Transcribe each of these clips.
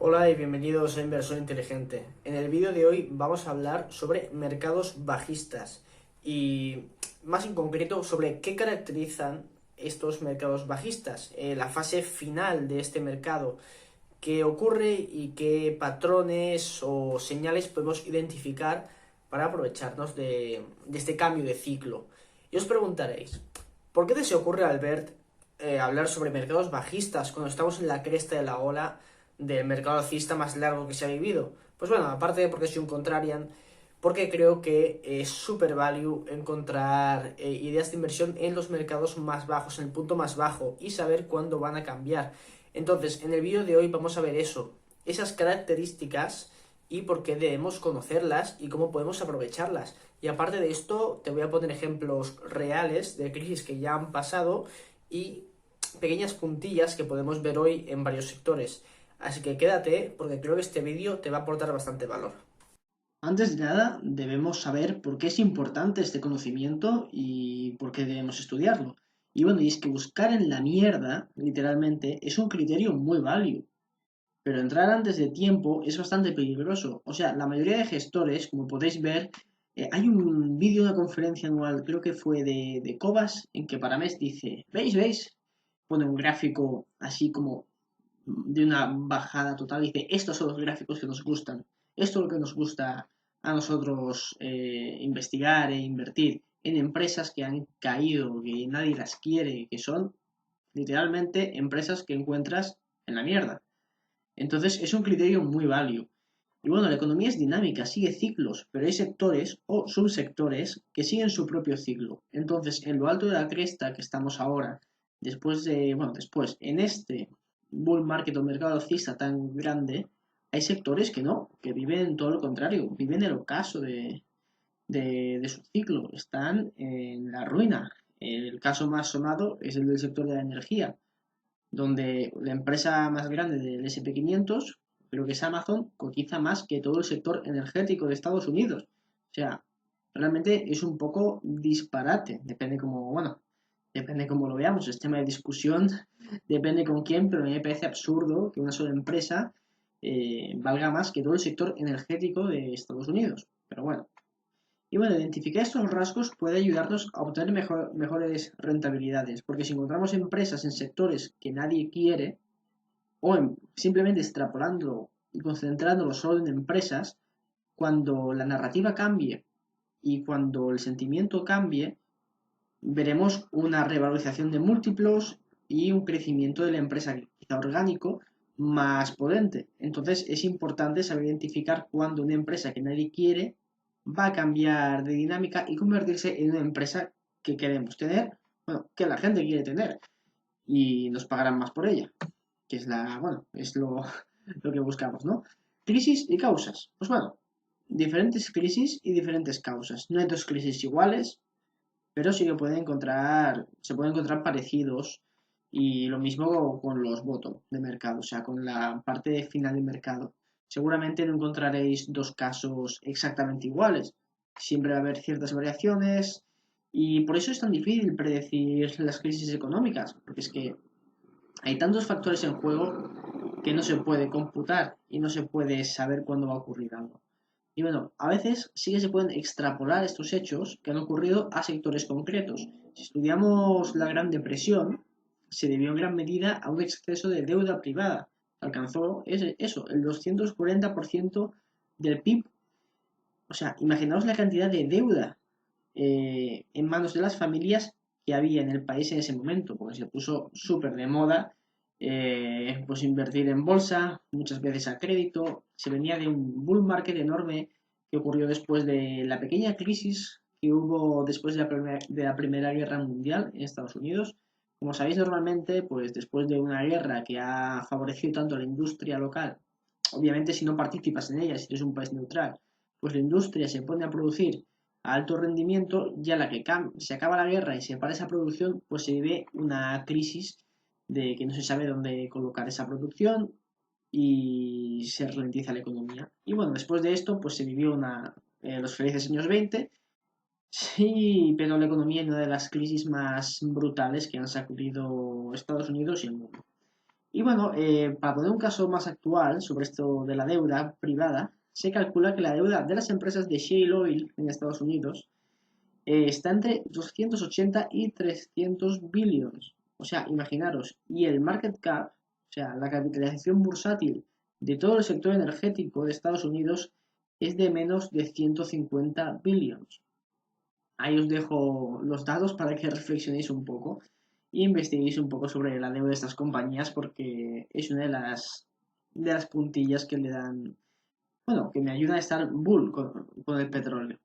Hola y bienvenidos a Inversor Inteligente. En el vídeo de hoy vamos a hablar sobre mercados bajistas y más en concreto sobre qué caracterizan estos mercados bajistas, la fase final de este mercado, qué ocurre y qué patrones o señales podemos identificar para aprovecharnos de este cambio de ciclo. Y os preguntaréis, ¿por qué se ocurre, Albert, hablar sobre mercados bajistas cuando estamos en la cresta de la ola del mercado alcista más largo que se ha vivido? Pues bueno, aparte de porque soy un contrarian, porque creo que es super value encontrar ideas de inversión en los mercados más bajos, en el punto más bajo, y saber cuándo van a cambiar. Entonces, en el vídeo de hoy vamos a ver eso, esas características y por qué debemos conocerlas y cómo podemos aprovecharlas. Y aparte de esto, te voy a poner ejemplos reales de crisis que ya han pasado y pequeñas puntillas que podemos ver hoy en varios sectores. Así que quédate porque creo que este vídeo te va a aportar bastante valor. Antes de nada, debemos saber por qué es importante este conocimiento y por qué debemos estudiarlo. Y bueno, y es que buscar en la mierda, literalmente, es un criterio muy válido. Pero entrar antes de tiempo es bastante peligroso. O sea, la mayoría de gestores, como podéis ver, hay un vídeo de una conferencia anual, creo que fue de Cobas, en que Paramés dice, ¿veis? Pone un gráfico así como de una bajada total, dice, estos son los gráficos que nos gustan, esto es lo que nos gusta a nosotros investigar e invertir en empresas que han caído, que nadie las quiere, que son literalmente empresas que encuentras en la mierda. Entonces es un criterio muy válido. Y bueno, la economía es dinámica, sigue ciclos, pero hay sectores o subsectores que siguen su propio ciclo. Entonces, en lo alto de la cresta que estamos ahora, en este bull market o mercado alcista tan grande, hay sectores que no, que viven todo lo contrario, viven el ocaso de su ciclo, están en la ruina. El caso más sonado es el del sector de la energía, donde la empresa más grande del S&P 500, creo que es Amazon, cotiza más que todo el sector energético de Estados Unidos. O sea, realmente es un poco disparate, depende cómo lo veamos, es tema de discusión, depende con quién, pero a mí me parece absurdo que una sola empresa valga más que todo el sector energético de Estados Unidos. Pero bueno, y bueno, identificar estos rasgos puede ayudarnos a obtener mejores rentabilidades, porque si encontramos empresas en sectores que nadie quiere, o simplemente extrapolándolo y concentrándolo solo en empresas, cuando la narrativa cambie y cuando el sentimiento cambie, veremos una revalorización de múltiplos y un crecimiento de la empresa quizá orgánico más potente. Entonces es importante saber identificar cuando una empresa que nadie quiere va a cambiar de dinámica y convertirse en una empresa que queremos tener, bueno, que la gente quiere tener y nos pagarán más por ella, que es lo que buscamos, ¿no? Crisis y causas. Pues bueno, diferentes crisis y diferentes causas. No hay dos crisis iguales, pero sí que se pueden encontrar parecidos y lo mismo con los bottom de mercado, o sea, con la parte final de mercado. Seguramente no encontraréis dos casos exactamente iguales. Siempre va a haber ciertas variaciones y por eso es tan difícil predecir las crisis económicas, porque es que hay tantos factores en juego que no se puede computar y no se puede saber cuándo va a ocurrir algo. Y bueno, a veces sí que se pueden extrapolar estos hechos que han ocurrido a sectores concretos. Si estudiamos la Gran Depresión, se debió en gran medida a un exceso de deuda privada. Alcanzó el 240% del PIB. O sea, imaginaos la cantidad de deuda en manos de las familias que había en el país en ese momento, porque se puso súper de moda pues invertir en bolsa, muchas veces a crédito, se venía de un bull market enorme que ocurrió después de la pequeña crisis que hubo después de la Primera Guerra Mundial en Estados Unidos. Como sabéis, normalmente, pues después de una guerra que ha favorecido tanto a la industria local, obviamente si no participas en ella, si eres un país neutral, pues la industria se pone a producir a alto rendimiento, ya se acaba la guerra y se para esa producción, pues se vive una crisis de que no se sabe dónde colocar esa producción y se ralentiza la economía. Y bueno, después de esto, pues se vivió los felices años 20, sí, pero la economía en una de las crisis más brutales que han sacudido Estados Unidos y el mundo. Y bueno, para poner un caso más actual sobre esto de la deuda privada, se calcula que la deuda de las empresas de shale oil en Estados Unidos está entre 280 y 300 billones. O sea, imaginaros, y el market cap, o sea, la capitalización bursátil de todo el sector energético de Estados Unidos es de menos de 150 billones. Ahí os dejo los datos para que reflexionéis un poco e investiguéis un poco sobre la deuda de estas compañías porque es una de las puntillas que le dan, bueno, que me ayuda a estar bull con el petróleo.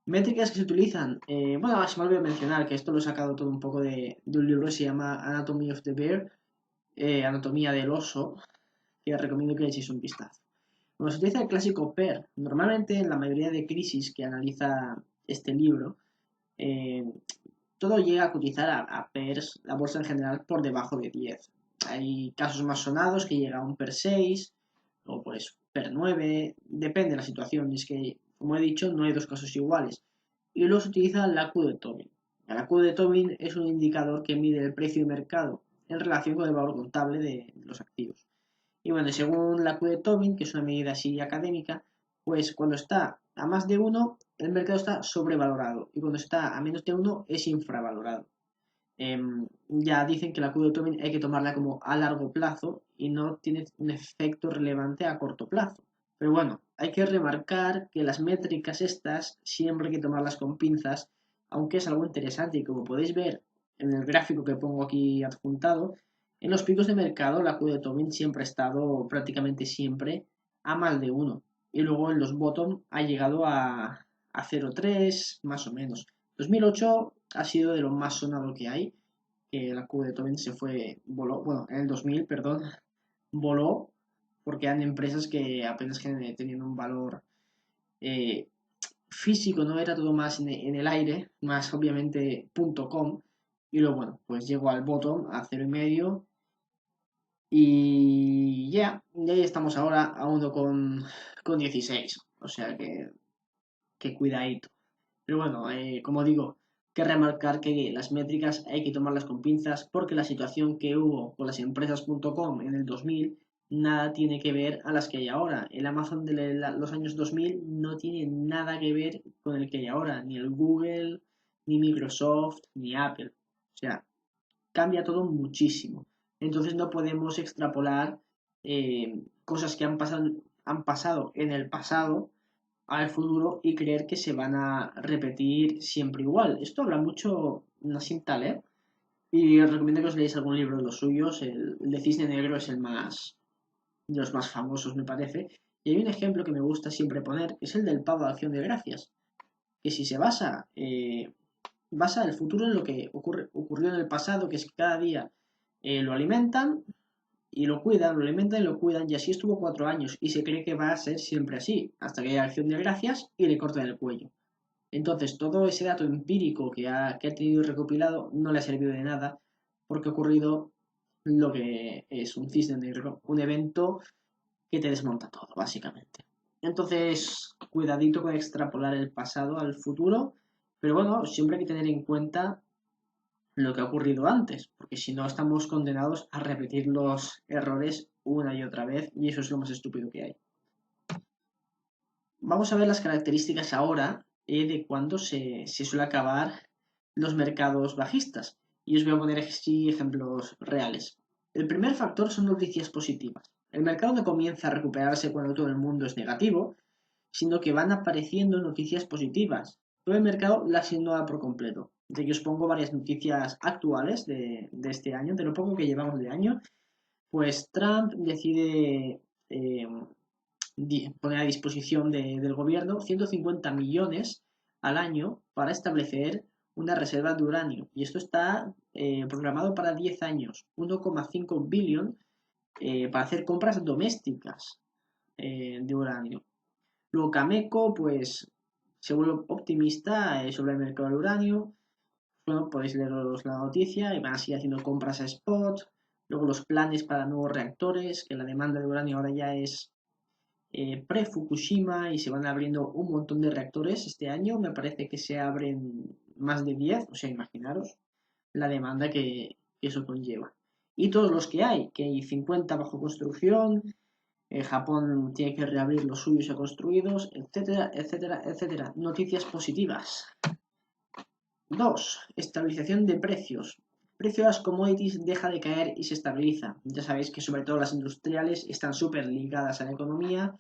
Métricas que se utilizan, bueno, se me olvidó mencionar que esto lo he sacado todo un poco de un libro que se llama Anatomy of the Bear, Anatomía del Oso, que recomiendo que le echéis un vistazo. Bueno, se utiliza el clásico PER. Normalmente en la mayoría de crisis que analiza este libro, eh, todo llega a cotizar a PERS, la bolsa en general, por debajo de 10. Hay casos más sonados que llega a un PER 6 o pues PER 9, depende de la situación. Y es que, como he dicho, no hay dos casos iguales. Y luego se utiliza la Q de Tobin. La Q de Tobin es un indicador que mide el precio de mercado en relación con el valor contable de los activos. Y bueno, según la Q de Tobin, que es una medida así académica, pues cuando está a más de uno, el mercado está sobrevalorado. Y cuando está a menos de uno, es infravalorado. Ya dicen que la Q de Tobin hay que tomarla como a largo plazo y no tiene un efecto relevante a corto plazo. Pero bueno, hay que remarcar que las métricas estas siempre hay que tomarlas con pinzas, aunque es algo interesante y como podéis ver en el gráfico que pongo aquí adjuntado, en los picos de mercado la Q de Tobin siempre ha estado prácticamente siempre a más de uno y luego en los bottom ha llegado a 0,3 más o menos. 2008 ha sido de lo más sonado que hay, que la Q de Tobin se fue, voló, bueno, en el 2000, perdón, voló porque eran empresas que apenas tenían un valor eh, físico, no era todo más en el aire, más obviamente .com, y luego, bueno, pues llegó al bottom a 0,5 y ya, y ahí estamos ahora a 1,16, o sea que cuidadito. Pero bueno, como digo, que remarcar que las métricas hay que tomarlas con pinzas porque la situación que hubo con las empresas.com en el 2000 nada tiene que ver a las que hay ahora. El Amazon de los años 2000 no tiene nada que ver con el que hay ahora, ni el Google, ni Microsoft, ni Apple. O sea, cambia todo muchísimo. Entonces no podemos extrapolar cosas que han pasado en el pasado al futuro y creer que se van a repetir siempre igual. Esto habla mucho Nassim Taleb y os recomiendo que os leáis algún libro de los suyos. El de Cisne Negro es el más de los más famosos, me parece. Y hay un ejemplo que me gusta siempre poner, es el del pavo de acción de gracias, que si se basa el futuro en lo que ocurrió en el pasado, que es que cada día lo alimentan y lo cuidan, lo alimentan y lo cuidan, y así estuvo 4 años, y se cree que va a ser siempre así, hasta que haya acción de gracias y le cortan el cuello. Entonces, todo ese dato empírico que ha tenido recopilado no le ha servido de nada, porque ha ocurrido lo que es un cisne negro, un evento que te desmonta todo, básicamente. Entonces, cuidadito con extrapolar el pasado al futuro, pero bueno, siempre hay que tener en cuenta lo que ha ocurrido antes, porque si no estamos condenados a repetir los errores una y otra vez, y eso es lo más estúpido que hay. Vamos a ver las características ahora de cuándo se suele acabar los mercados bajistas, y os voy a poner así ejemplos reales. El primer factor son noticias positivas. El mercado no comienza a recuperarse cuando todo el mundo es negativo, sino que van apareciendo noticias positivas. Todo el mercado las ignora por completo. De que os pongo varias noticias actuales de este año, de lo poco que llevamos de año, pues Trump decide poner a disposición del gobierno 150 millones al año para establecer una reserva de uranio. Y esto está programado para 10 años, 1,5 billón para hacer compras domésticas de uranio. Luego Cameco, pues, se vuelve optimista sobre el mercado del uranio. Bueno, podéis leeros la noticia y van a seguir haciendo compras a spot. Luego los planes para nuevos reactores, que la demanda de uranio ahora ya es pre-Fukushima y se van abriendo un montón de reactores este año. Me parece que se abren más de 10, o sea, imaginaros la demanda que eso conlleva. y todos los que hay 50 bajo construcción, Japón tiene que reabrir los suyos ya construidos, etcétera, etcétera, etcétera. Noticias positivas. 2. Estabilización de precios. El precio de las commodities deja de caer y se estabiliza. Ya sabéis que sobre todo las industriales están súper ligadas a la economía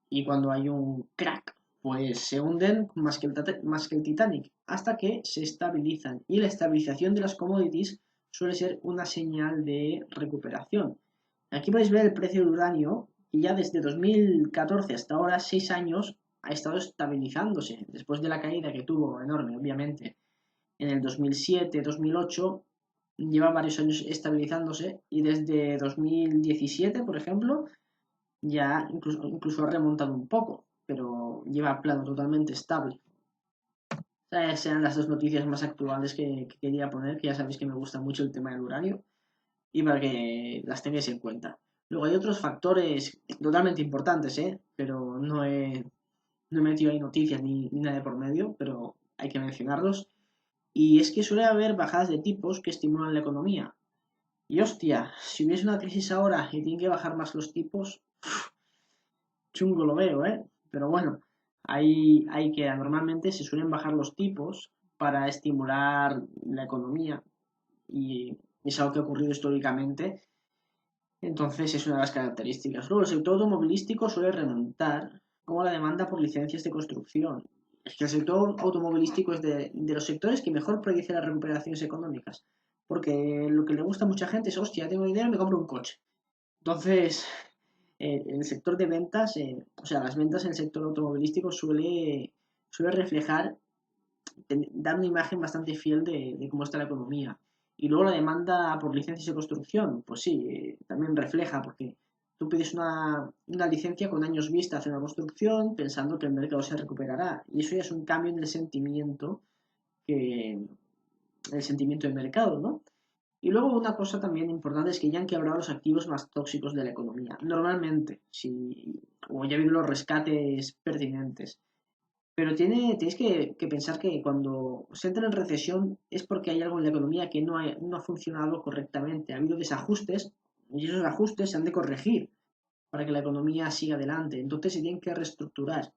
y cuando hay un crack, pues se hunden más que el Titanic, hasta que se estabilizan. Y la estabilización de las commodities suele ser una señal de recuperación. Aquí podéis ver el precio del uranio, que ya desde 2014 hasta ahora, 6 años, ha estado estabilizándose, después de la caída que tuvo enorme, obviamente, en el 2007-2008, lleva varios años estabilizándose y desde 2017, por ejemplo, ya incluso ha remontado un poco, pero lleva plano totalmente estable. Esas eran las dos noticias más actuales que quería poner, que ya sabéis que me gusta mucho el tema del uranio y para que las tengáis en cuenta. Luego hay otros factores totalmente importantes, pero no he metido ahí noticias ni nada de por medio, pero hay que mencionarlos. Y es que suele haber bajadas de tipos que estimulan la economía. Y hostia, si hubiese una crisis ahora y tienen que bajar más los tipos, chungo lo veo, ¿eh? Pero bueno, hay que normalmente se suelen bajar los tipos para estimular la economía y es algo que ha ocurrido históricamente. Entonces es una de las características. Luego, el sector automovilístico suele remontar como la demanda por licencias de construcción. Es que el sector automovilístico es de los sectores que mejor predice las recuperaciones económicas. Porque lo que le gusta a mucha gente es, hostia, tengo dinero, me compro un coche. Entonces, el sector de ventas, o sea, las ventas en el sector automovilístico suele reflejar, dar una imagen bastante fiel de cómo está la economía. Y luego la demanda por licencias de construcción, pues sí, también refleja, porque tú pides una licencia con años vista hacia una construcción pensando que el mercado se recuperará. Y eso ya es un cambio en el sentimiento de mercado, ¿no? Y luego una cosa también importante es que ya han quebrado los activos más tóxicos de la economía. Normalmente, o ya ha habido los rescates pertinentes. Pero tenéis que pensar que cuando se entra en recesión es porque hay algo en la economía que no ha funcionado correctamente. Ha habido desajustes y esos ajustes se han de corregir para que la economía siga adelante. Entonces se tienen que reestructurar.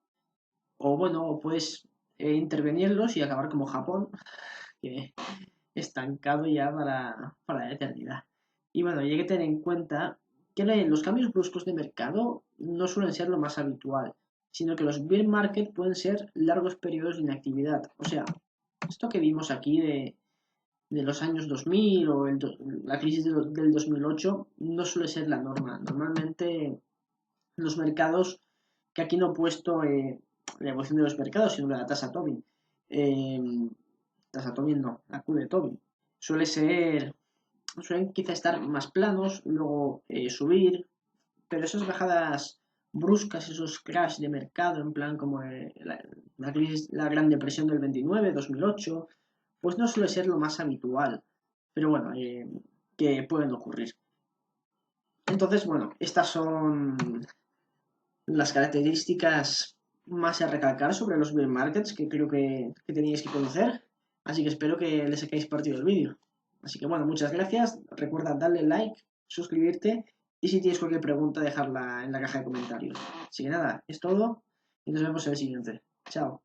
O bueno, puedes intervenirlos y acabar como Japón, que estancado ya para la eternidad. Y bueno, y hay que tener en cuenta que los cambios bruscos de mercado no suelen ser lo más habitual, sino que los bear market pueden ser largos periodos de inactividad. O sea, esto que vimos aquí de los años 2000 o la crisis del 2008 no suele ser la norma. Normalmente los mercados, que aquí no he puesto la evolución de los mercados, sino de la tasa Tobin. Eh, Tasa Tobin no, la Q de Tobin. Suelen quizá estar más planos, luego subir, pero esas bajadas bruscas, esos crash de mercado, en plan como la Gran Depresión del 29, 2008, pues no suele ser lo más habitual. Pero bueno, que pueden ocurrir. Entonces, bueno, estas son las características más a recalcar sobre los bear markets que creo que teníais que conocer. Así que espero que le saquéis partido al vídeo. Así que bueno, muchas gracias. Recuerda darle like, suscribirte y si tienes cualquier pregunta dejarla en la caja de comentarios. Así que nada, es todo y nos vemos en el siguiente. Chao.